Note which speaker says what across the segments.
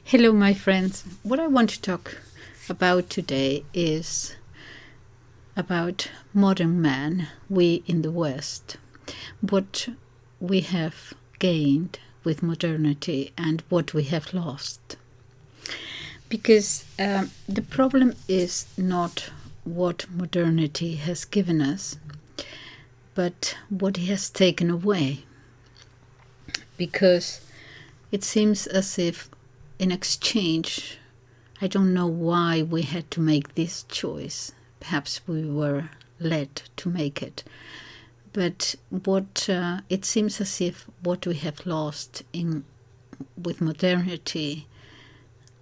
Speaker 1: Hello, my friends. What I want to talk about today is about modern man, we in the West, what we have gained with modernity and what we have lost. Because the problem is not what modernity has given us, but what it has taken away. Because it seems as if in exchange, I don't know why we had to make this choice. Perhaps we were led to make it. But what it seems as if what we have lost with modernity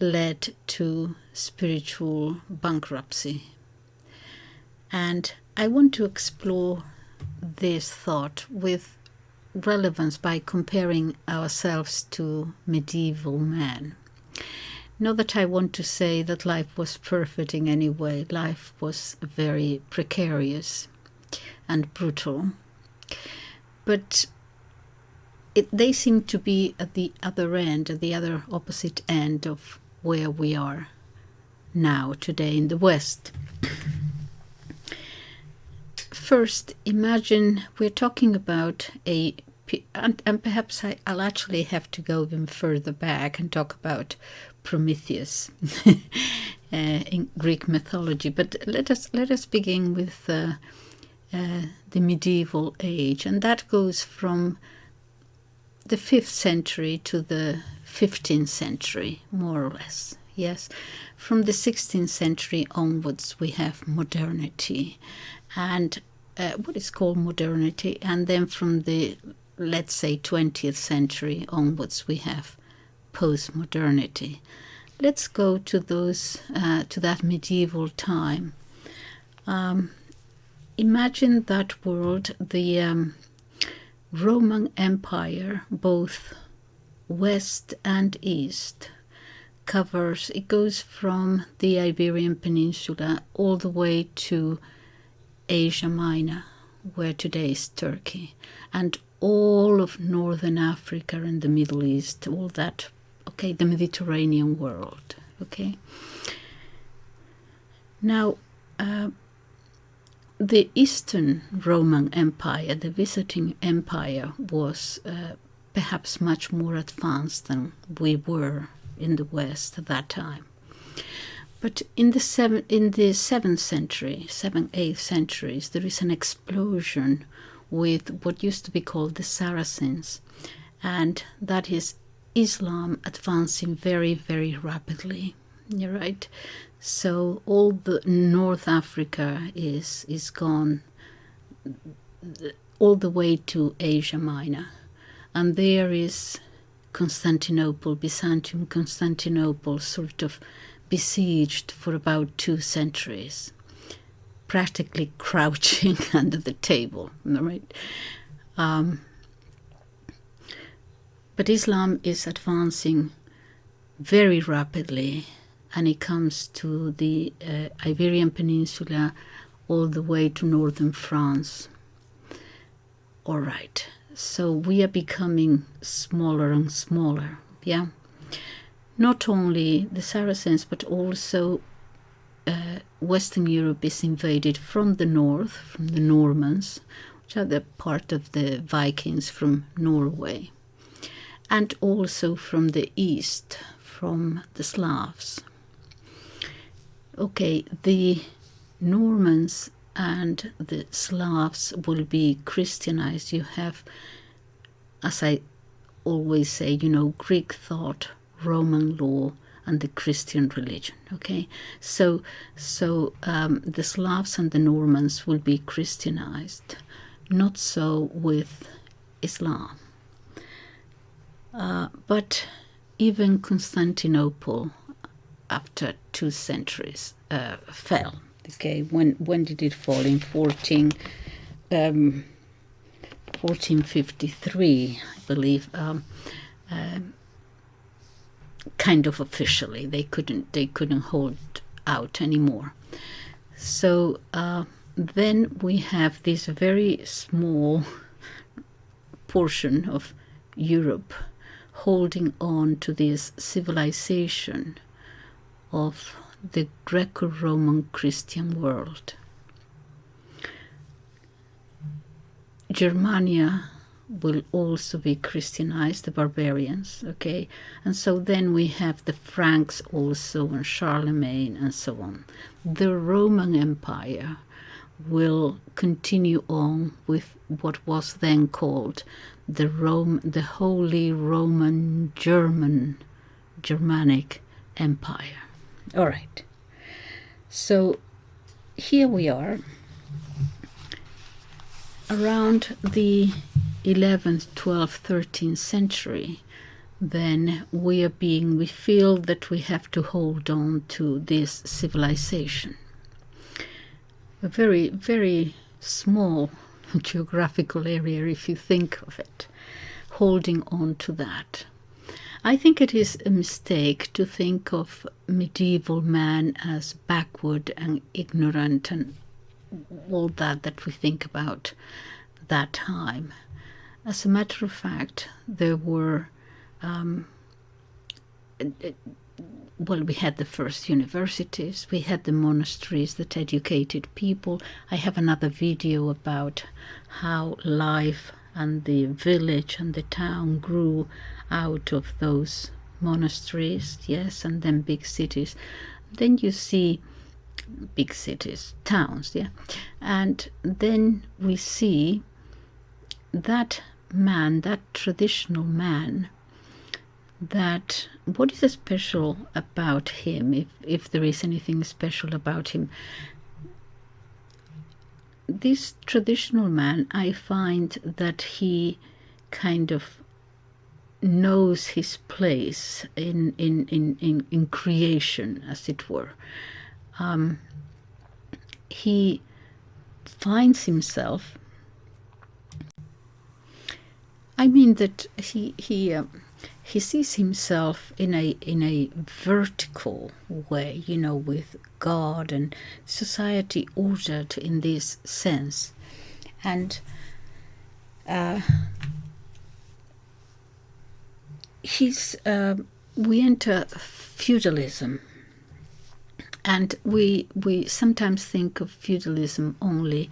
Speaker 1: led to spiritual bankruptcy. And I want to explore this thought with relevance by comparing ourselves to medieval man. Not that I want to say that life was perfect in any way. Life was very precarious and brutal. But they seem to be at the other end, at the other opposite end of where we are now, today in the West. First, imagine we're talking about and perhaps I'll actually have to go even further back and talk about Prometheus in Greek mythology. But let us begin with the medieval age, and that goes from the 5th century to the 15th century, more or less. Yes, from the 16th century onwards, we have modernity, and what is called modernity, and then from the, let's say, 20th century onwards, we have post-modernity. Let's go to to that medieval time. Imagine that world, the Roman Empire, both west and east, it goes from the Iberian Peninsula all the way to Asia Minor, where today is Turkey, and all of Northern Africa and the Middle East, all that, okay, the Mediterranean world, okay. Now, the Eastern Roman Empire, the Byzantine Empire, was perhaps much more advanced than we were in the West at that time. But in the 7th century, 7th, 8th centuries, there is an explosion with what used to be called the Saracens, and that is Islam advancing very, very rapidly. You're right. So all the North Africa is gone all the way to Asia Minor, and there is Constantinople, Byzantium Constantinople, sort of besieged for about 2 centuries, practically crouching under the table, right? But Islam is advancing very rapidly, and it comes to the Iberian Peninsula all the way to northern France. All right, so we are becoming smaller and smaller, yeah? Not only the Saracens, but also Western Europe is invaded from the north, from the Normans, which are the part of the Vikings from Norway, and also from the east, from the Slavs. Okay, the Normans and the Slavs will be Christianized. You have, as I always say, Greek thought, Roman law, and the Christian religion. Okay, so the Slavs and the Normans will be Christianized. Not so with Islam. But even Constantinople, after 2 centuries, fell. Okay, when did it fall? In 1453, I believe. Kind of officially, they couldn't hold out anymore. So then we have this very small portion of Europe holding on to this civilization of the Greco-Roman Christian world. Germania will also be Christianized, the barbarians, okay? And so then we have the Franks also, and Charlemagne, and so on. The Roman Empire will continue on with what was then called the Holy Roman Germanic Empire. All right. So here we are around the 11th, 12th, 13th century. Then we feel that we have to hold on to this civilization. A very, very small geographical area, if you think of it, holding on to that. I think it is a mistake to think of medieval man as backward and ignorant and all that we think about that time. As a matter of fact, there were we had the first universities, we had the monasteries that educated people. I have another video about how life and the village and the town grew out of those monasteries, yes, and then big cities. Then you see big cities, towns, yeah, and then we see that man, that traditional man, that what is special about him, if there is anything special about him. This traditional man, I find that he kind of knows his place in creation, as it were. He finds himself, I mean that he sees himself in a vertical way, you know, with God and society ordered in this sense. And we enter feudalism, and we sometimes think of feudalism only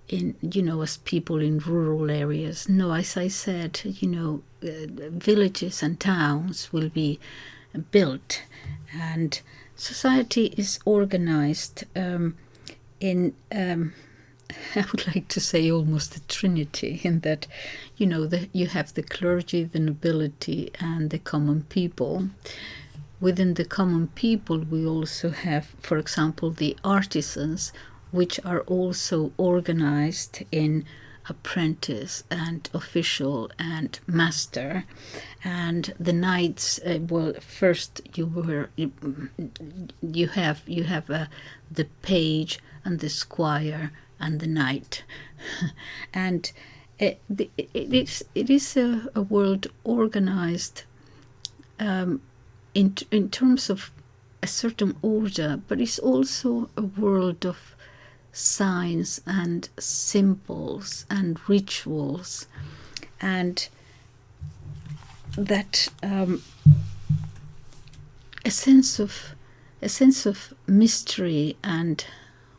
Speaker 1: in, you know, as people in rural areas. No, as I said, you know, villages and towns will be built, and society is organized in I would like to say almost a trinity, in that, you know, you have the clergy, the nobility, and the common people. Within the common people, we also have, for example, the artisans, which are also organized in apprentice and official and master. And the knights, first you have the page and the squire and the knight. And it is a world organized in terms of a certain order, but it's also a world of signs and symbols and rituals, and that a sense of mystery and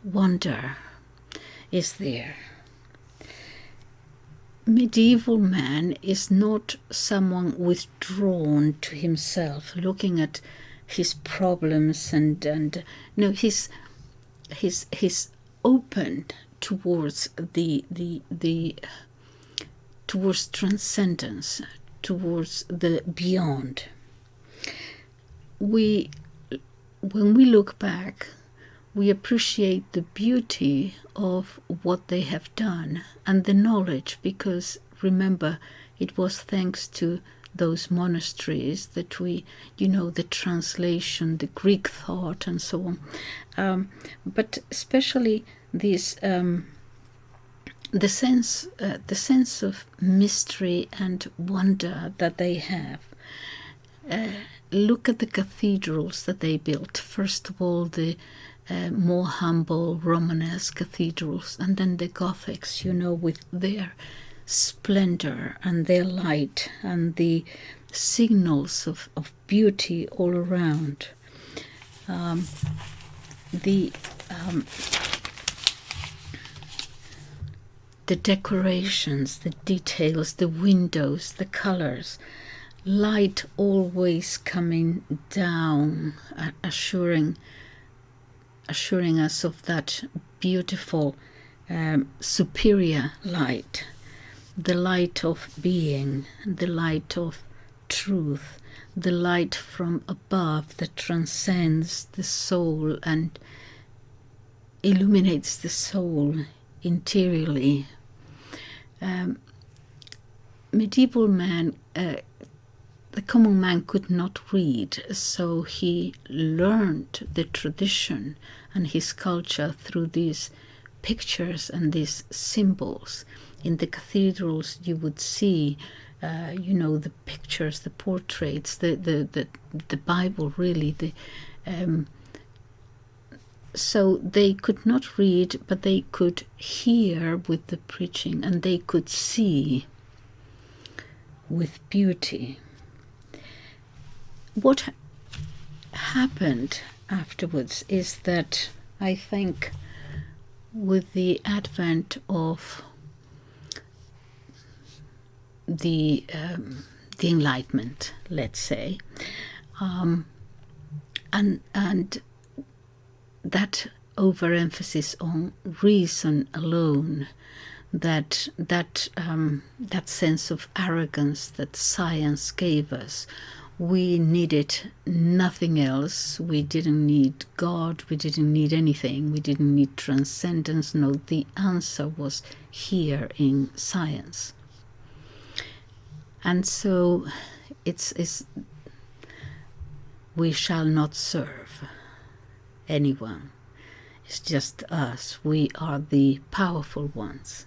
Speaker 1: wonder is there. Medieval man is not someone withdrawn to himself, looking at his problems and no, he's open towards towards transcendence, towards the beyond. When we look back, we appreciate the beauty of what they have done and the knowledge, because remember, it was thanks to those monasteries that we, you know, the translation, the Greek thought, and so on. But especially this, the sense of mystery and wonder that they have. Look at the cathedrals that they built. First of all, the more humble Romanesque cathedrals, and then the Gothics, you know, with their splendor and their light and the signals of beauty all around. The decorations, the details, the windows, the colors, light always coming down, assuring us of that beautiful superior light, the light of being, the light of truth, the light from above that transcends the soul and illuminates the soul interiorly. Medieval man, the common man could not read, so he learned the tradition and his culture through these pictures and these symbols. In the cathedrals you would see the pictures, the portraits, the Bible, really. So they could not read, but they could hear with the preaching, and they could see with beauty. What happened afterwards is that, I think, with the advent of the enlightenment, let's say, and that overemphasis on reason alone, that sense of arrogance that science gave us. We needed nothing else. We didn't need God. We didn't need anything. We didn't need transcendence. No, the answer was here in science. And so it's we shall not serve anyone. It's just us. We are the powerful ones.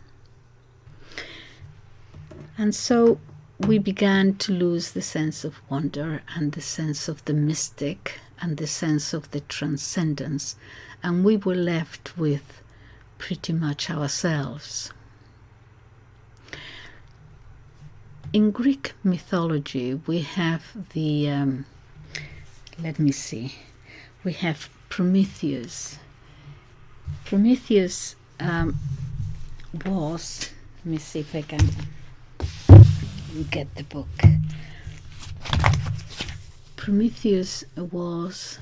Speaker 1: And so we began to lose the sense of wonder and the sense of the mystic and the sense of the transcendence, and we were left with pretty much ourselves. In Greek mythology, we have the, we have Prometheus. Prometheus was, let me see if I can get the book. Prometheus was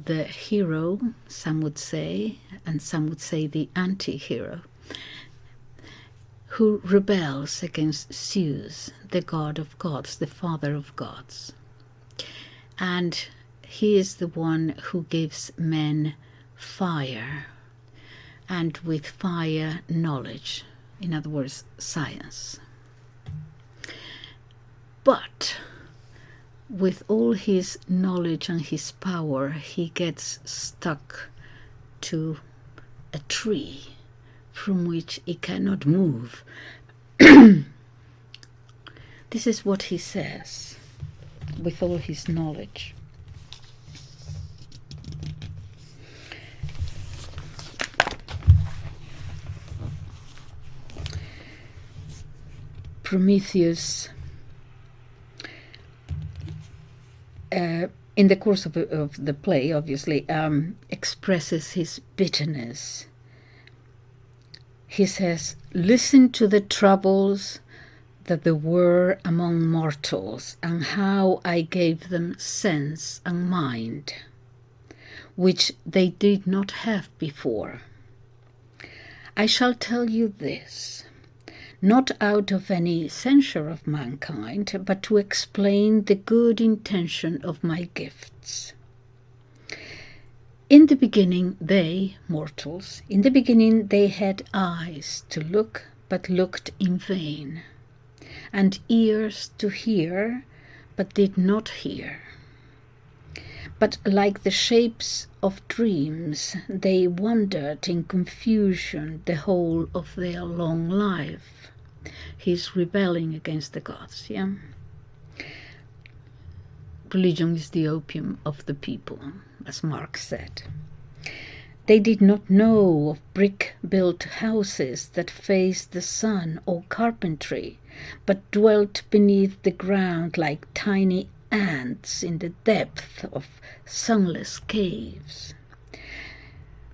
Speaker 1: the hero, some would say, and some would say the anti-hero, who rebels against Zeus, the god of gods, the father of gods. And he is the one who gives men fire, and with fire, knowledge. In other words, science. But with all his knowledge and his power, he gets stuck to a tree from which he cannot move. This is what he says with all his knowledge. Prometheus, in the course of the play, obviously, expresses his bitterness. He says, "Listen to the troubles that there were among mortals, and how I gave them sense and mind, which they did not have before. I shall tell you this, not out of any censure of mankind, but to explain the good intention of my gifts. In the beginning they, mortals, in the beginning they had eyes to look, but looked in vain, and ears to hear, but did not hear. But like the shapes of dreams, they wandered in confusion the whole of their long life." He's rebelling against the gods, yeah? Religion is the opium of the people, as Marx said. They did not know of brick-built houses that faced the sun, or carpentry but dwelt beneath the ground like tiny ants in the depth of sunless caves.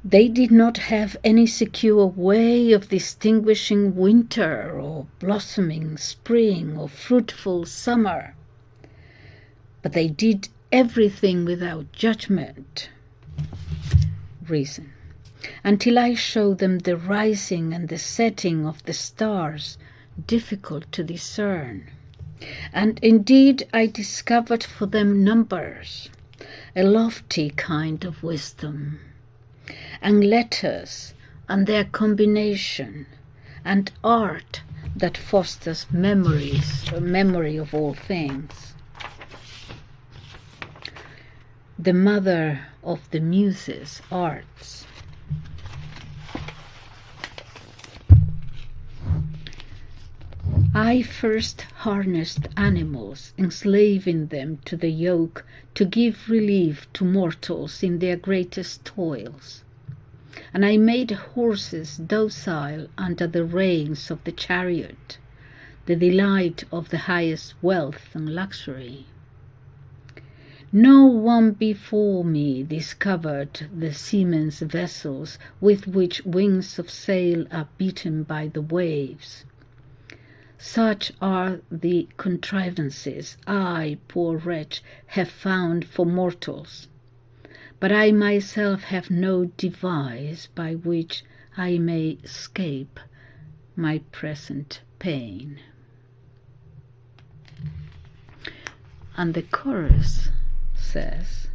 Speaker 1: They did not have any secure way of distinguishing winter or blossoming spring or fruitful summer, but they did everything without judgment, reason, until I showed them the rising and the setting of the stars, difficult to discern. And indeed I discovered for them numbers, a lofty kind of wisdom, and letters and their combination, and art that fosters memory of all things. The mother of the muses, arts. I first harnessed animals, enslaving them to the yoke to give relief to mortals in their greatest toils. And I made horses docile under the reins of the chariot, the delight of the highest wealth and luxury. No one before me discovered the seamen's vessels with which wings of sail are beaten by the waves. Such are the contrivances I, poor wretch, have found for mortals, but I myself have no device by which I may escape my present pain. And the chorus says,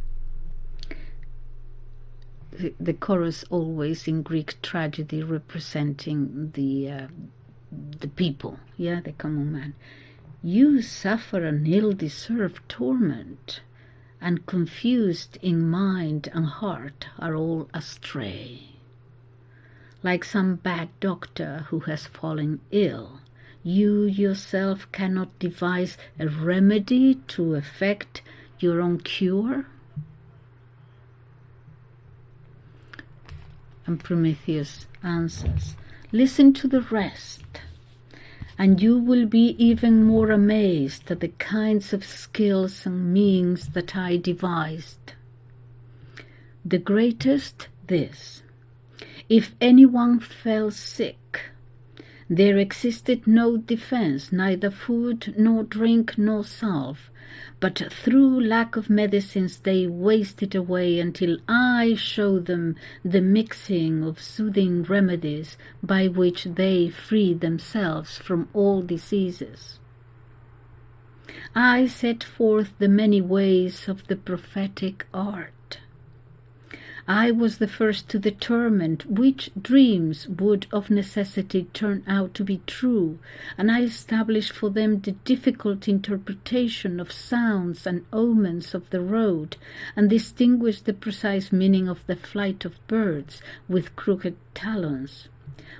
Speaker 1: the chorus always in Greek tragedy representing the people, the common man. You suffer an ill-deserved torment, and confused in mind and heart are all astray. Like some bad doctor who has fallen ill, you yourself cannot devise a remedy to effect your own cure? And Prometheus answers, listen to the rest, and you will be even more amazed at the kinds of skills and means that I devised. The greatest, this: if anyone fell sick, there existed no defense, neither food nor drink nor salve, but through lack of medicines they wasted away until I showed them the mixing of soothing remedies by which they freed themselves from all diseases. I set forth the many ways of the prophetic art. I was the first to determine which dreams would of necessity turn out to be true, and I established for them the difficult interpretation of sounds and omens of the road, and distinguished the precise meaning of the flight of birds with crooked talons.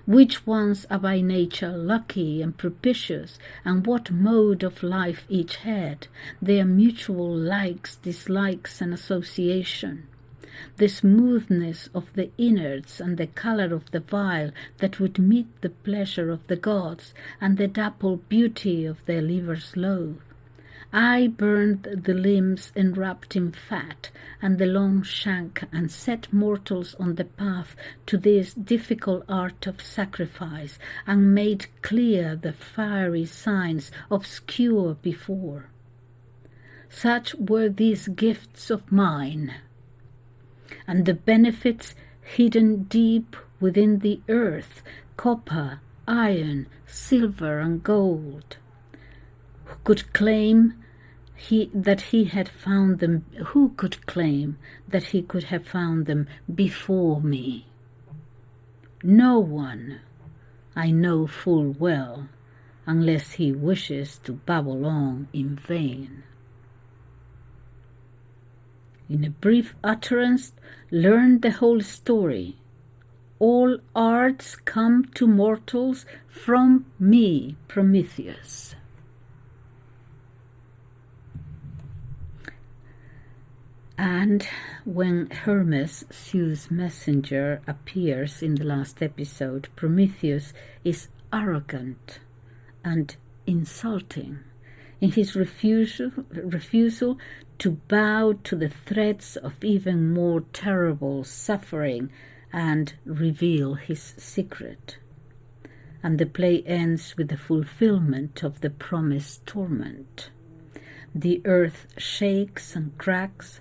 Speaker 1: Which ones are by nature lucky and propitious, and what mode of life each had, their mutual likes, dislikes, and association. The smoothness of the innards and the color of the vial that would meet the pleasure of the gods, and the dappled beauty of their liver's loaf. I burned the limbs enwrapped in fat and the long shank, and set mortals on the path to this difficult art of sacrifice, and made clear the fiery signs obscure before. Such were these gifts of mine, and the benefits hidden deep within the earth, copper, iron, silver, and gold. Who could claim that he had found them? Who could claim that he could have found them before me? No one, I know full well, unless he wishes to babble on in vain. In a brief utterance, learn the whole story. All arts come to mortals from me, Prometheus. And when Hermes, Zeus' messenger, appears in the last episode, Prometheus is arrogant and insulting in his refusal to bow to the threats of even more terrible suffering and reveal his secret. And the play ends with the fulfillment of the promised torment. The earth shakes and cracks.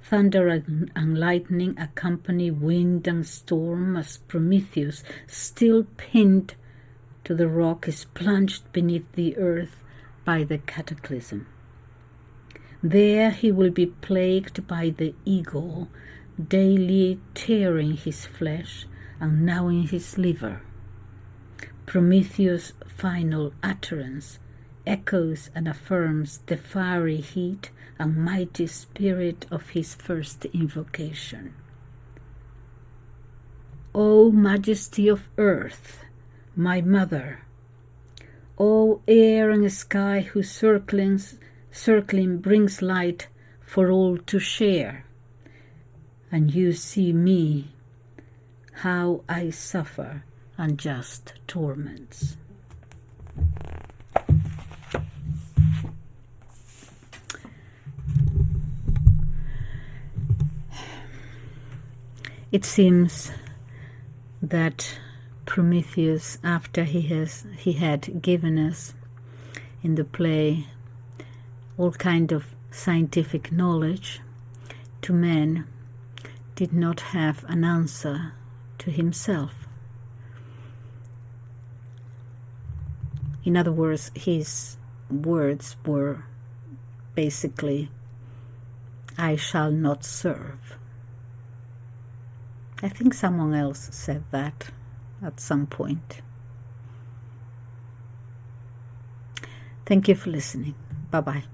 Speaker 1: Thunder and lightning accompany wind and storm as Prometheus, still pinned to the rock, is plunged beneath the earth by the cataclysm. There he will be plagued by the eagle, daily tearing his flesh and gnawing his liver. Prometheus' final utterance echoes and affirms the fiery heat and mighty spirit of his first invocation. O majesty of earth, my mother, O air and sky whose circling brings light for all to share, and you see me, how I suffer unjust torments. It seems that Prometheus, after he had given us in the play all kind of scientific knowledge to men, did not have an answer to himself. In other words, his words were basically, I shall not serve. I think someone else said that at some point. Thank you for listening. Bye-bye.